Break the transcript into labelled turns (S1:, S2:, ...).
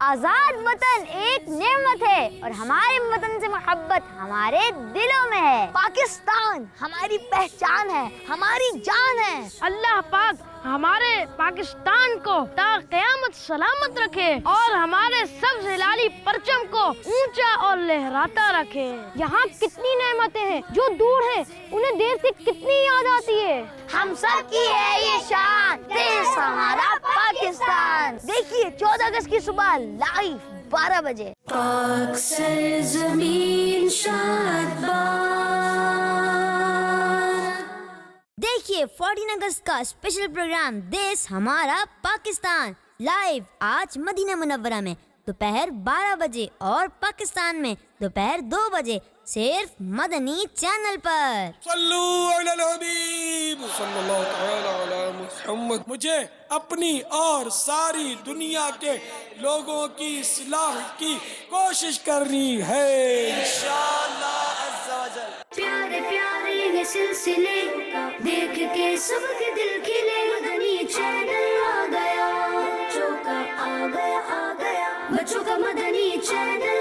S1: آزاد وطن ایک نعمت ہے اور ہمارے وطن سے محبت ہمارے دلوں میں ہے۔ پاکستان ہماری پہچان ہے، ہماری جان ہے۔
S2: اللہ پاک ہمارے پاکستان کو تا قیامت سلامت رکھے اور ہمارے سبز ہلالی پرچم کو اونچا اور لہراتا رکھے۔ یہاں کتنی نعمتیں ہیں، جو دور ہیں انہیں دیر سے کتنی یاد آتی ہے۔
S1: ہم سب کی ہے یہ شان، دیس ہمارا پاکستان۔ دیکھیے 14 اگست کی صبح لائیو 12 بجے۔
S3: پاک سرزمین شاد باد۔
S1: دیکھیے 14 اگست کا اسپیشل پروگرام دیس ہمارا پاکستان لائیو آج مدینہ منورہ میں دوپہر 12 بجے اور پاکستان میں دوپہر 2 بجے صرف مدنی چینل پر۔
S4: صلو علی الحبیب صلی اللہ تعالی علی محمد۔ مجھے اپنی اور ساری دنیا کے لوگوں کی اصلاح کی کوشش کرنی ہے انشاءاللہ عز و جل۔
S3: پیارے پیارے یہ سلسلے دیکھ کے سب کے دل کھلے، مدنی چینل آ گیا، بچوں کا آ گیا، بچوں کا مدنی چینل